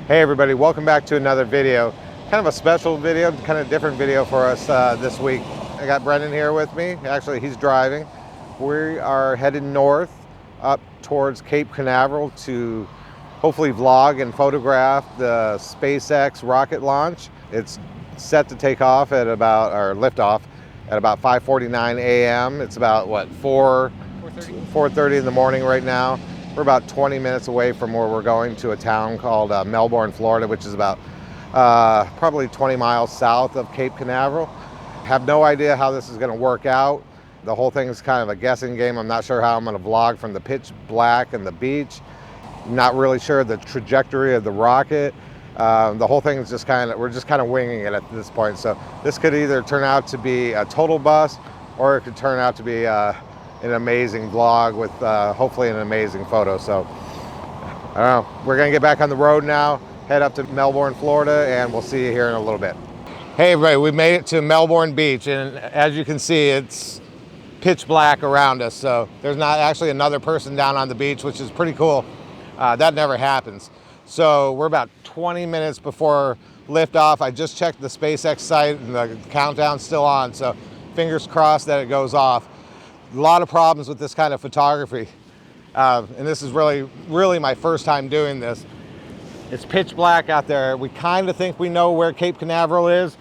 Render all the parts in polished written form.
Hey everybody, welcome back to another video. Kind of a special video, kind of different video for us this week. I got Brennan here with me. Actually, he's driving. We are headed north up towards Cape Canaveral to hopefully vlog and photograph the SpaceX Rocket launch. It's set to take off at about, or lift off at about 5:49 a.m. It's about what, 4:30 in the morning right now. We're about 20 minutes away from where we're going, to a town called Melbourne, Florida, which is about probably 20 miles south of Cape Canaveral. Have no idea how this is going to work out. The whole thing is kind of a guessing game. I'm not sure how I'm going to vlog from the pitch black and the beach. Not really sure the trajectory of the rocket. The whole thing is just we're just kind of winging it at this point. So this could either turn out to be a total bust, or it could turn out to be an amazing vlog with hopefully an amazing photo. So I don't know, we're gonna get back on the road now, head up to Melbourne, Florida, and we'll see you here in a little bit. Hey everybody, we made it to Melbourne Beach, and as you can see, it's pitch black around us. So there's not actually another person down on the beach, which is pretty cool. That never happens. So we're about 20 minutes before liftoff. I just checked the SpaceX site and the countdown's still on, so fingers crossed that it goes off. A lot of problems with this kind of photography, and this is really my first time doing this. It's pitch black out there. We kind of think we know where Cape Canaveral is.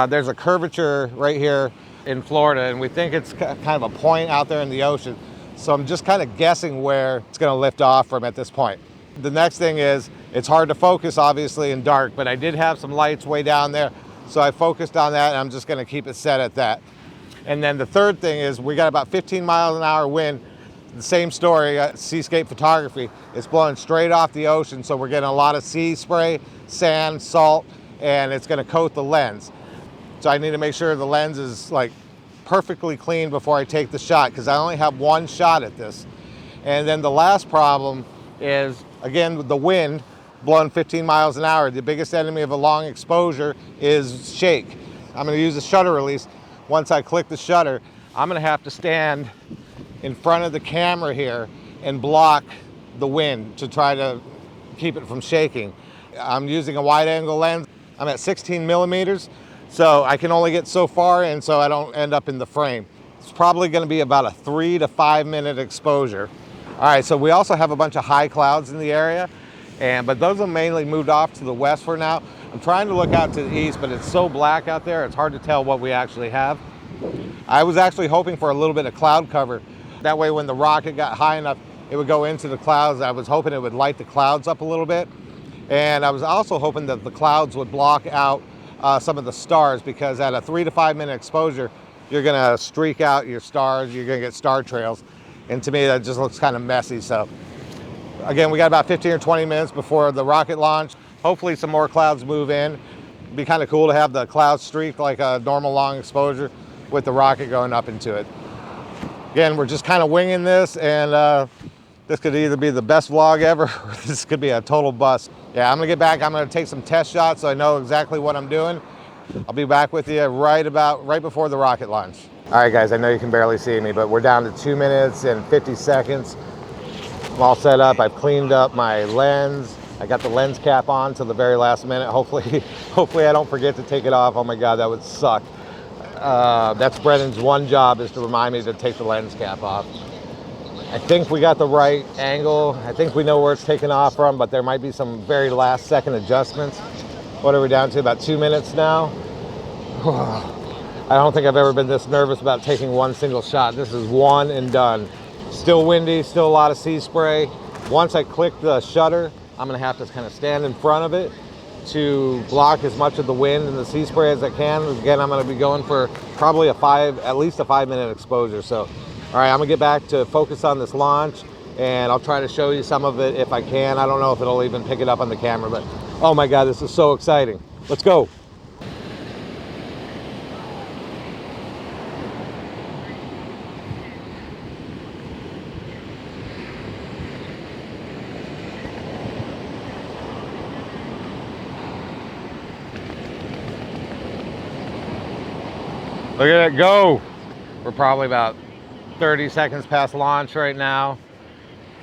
There's a curvature right here in Florida, and we think it's kind of a point out there in the ocean. So I'm just kind of guessing where it's going to lift off from at this point. The next thing is, it's hard to focus obviously in dark, but I did have some lights way down there, so I focused on that, and I'm just going to keep it set at that. And then the third thing is, we got about 15 miles an hour wind. The same story, seascape photography. It's blowing straight off the ocean, so we're getting a lot of sea spray, sand, salt, and it's gonna coat the lens. So I need to make sure the lens is like perfectly clean before I take the shot, because I only have one shot at this. And then the last problem is, again, with the wind blowing 15 miles an hour, the biggest enemy of a long exposure is shake. I'm gonna use the shutter release. Once I click the shutter, I'm gonna have to stand in front of the camera here and block the wind to try to keep it from shaking. I'm using a wide angle lens. I'm at 16 millimeters, so I can only get so far, and so I don't end up in the frame. It's probably gonna be about a 3 to 5 minute exposure. All right, so we also have a bunch of high clouds in the area, but those have mainly moved off to the west for now. I'm trying to look out to the east, but it's so black out there, it's hard to tell what we actually have. I was actually hoping for a little bit of cloud cover. That way when the rocket got high enough, it would go into the clouds. I was hoping it would light the clouds up a little bit. And I was also hoping that the clouds would block out some of the stars, because at a 3 to 5 minute exposure, you're gonna streak out your stars, you're gonna get star trails. And to me, that just looks kind of messy. So again, we got about 15 or 20 minutes before the rocket launch. Hopefully some more clouds move in. It'd be kind of cool to have the clouds streak like a normal long exposure with the rocket going up into it. Again, we're just kind of winging this, and this could either be the best vlog ever, or this could be a total bust. Yeah, I'm gonna get back, I'm gonna take some test shots so I know exactly what I'm doing. I'll be back with you right before the rocket launch. All right guys, I know you can barely see me, but we're down to 2 minutes and 50 seconds. I'm all set up, I've cleaned up my lens. I got the lens cap on till the very last minute. Hopefully I don't forget to take it off. Oh my God, that would suck. That's Brennan's one job, is to remind me to take the lens cap off. I think we got the right angle. I think we know where it's taken off from, but there might be some very last second adjustments. What are we down to, about 2 minutes now? I don't think I've ever been this nervous about taking one single shot. This is one and done. Still windy, still a lot of sea spray. Once I click the shutter, I'm gonna have to kind of stand in front of it to block as much of the wind and the sea spray as I can. Again, I'm gonna be going for probably at least a 5 minute exposure. So, all right, I'm gonna get back to focus on this launch, and I'll try to show you some of it if I can. I don't know if it'll even pick it up on the camera, but oh my God, this is so exciting. Let's go. Look at it go. We're probably about 30 seconds past launch right now.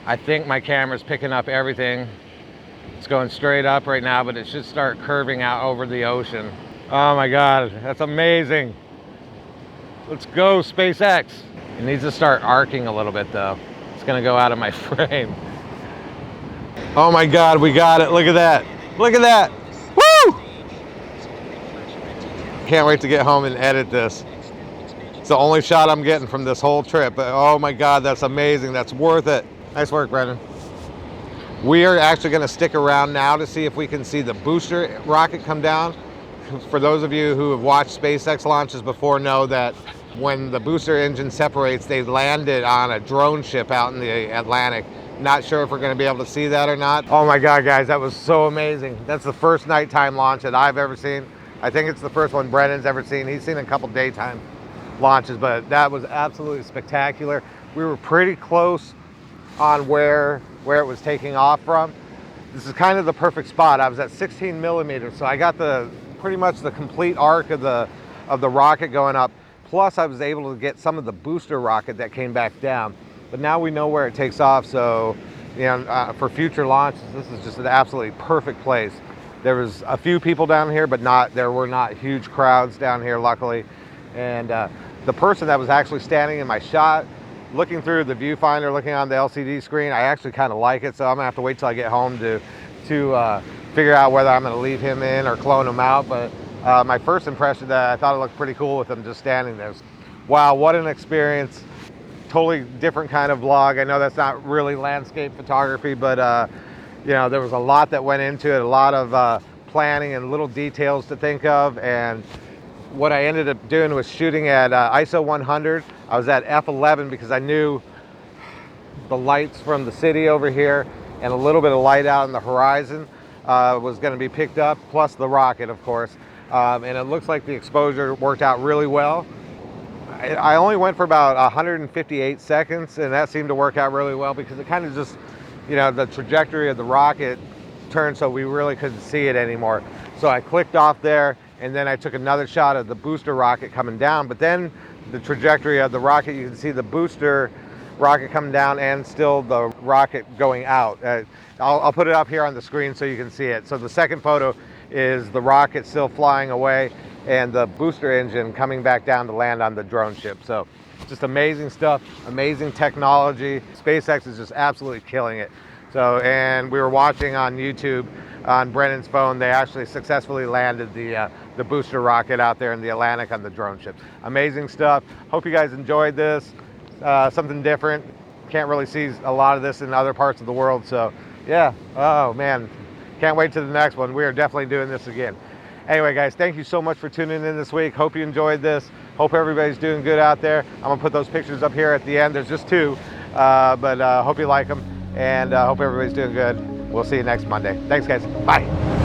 I think my camera's picking up everything. It's going straight up right now, but it should start curving out over the ocean. Oh my God, that's amazing. Let's go, SpaceX. It needs to start arcing a little bit though. It's gonna go out of my frame. Oh my God, we got it. Look at that. Look at that. Woo! Can't wait to get home and edit this. It's the only shot I'm getting from this whole trip. But oh my God, that's amazing. That's worth it. Nice work, Brennan. We are actually gonna stick around now to see if we can see the booster rocket come down. For those of you who have watched SpaceX launches before know that when the booster engine separates, they landed on a drone ship out in the Atlantic. Not sure if we're going to be able to see that or not. Oh my God, guys, that was so amazing. That's the first nighttime launch that I've ever seen. I think it's the first one Brennan's ever seen. He's seen a couple daytime launches, but that was absolutely spectacular. We were pretty close on where it was taking off from. This is kind of the perfect spot. I was at 16 millimeters, so I got pretty much the complete arc of the rocket going up. Plus, I was able to get some of the booster rocket that came back down. But now we know where it takes off, so you know, for future launches, this is just an absolutely perfect place. There was a few people down here, but there were not huge crowds down here, luckily. And the person that was actually standing in my shot, looking through the viewfinder, looking on the LCD screen, I actually kind of like it, so I'm gonna have to wait till I get home to figure out whether I'm gonna leave him in or clone him out. But my first impression, that I thought it looked pretty cool with him just standing there. Wow, what an experience. Totally different kind of vlog. I know that's not really landscape photography, but you know, there was a lot that went into it, a lot of planning and little details to think of. And what I ended up doing was shooting at ISO 100. I was at f11 because I knew the lights from the city over here and a little bit of light out in the horizon was going to be picked up, plus the rocket, of course. And it looks like the exposure worked out really well. I only went for about 158 seconds, and that seemed to work out really well because it kind of just, you know, the trajectory of the rocket turned so we really couldn't see it anymore. So I clicked off there, and then I took another shot of the booster rocket coming down. But then the trajectory of the rocket, you can see the booster rocket coming down and still the rocket going out. I'll put it up here on the screen so you can see it. So the second photo is the rocket still flying away and the booster engine coming back down to land on the drone ship. So just amazing stuff, amazing technology. SpaceX is just absolutely killing it. So, and we were watching on YouTube on Brennan's phone, they actually successfully landed the booster rocket out there in the Atlantic on the drone ship. Amazing stuff. Hope you guys enjoyed this. Something different. Can't really see a lot of this in other parts of the world. So yeah, oh man, can't wait to the next one. We are definitely doing this again. Anyway, guys, thank you so much for tuning in this week. Hope you enjoyed this. Hope everybody's doing good out there. I'm gonna put those pictures up here at the end. There's just two, but hope you like them, and hope everybody's doing good. We'll see you next Monday. Thanks, guys. Bye.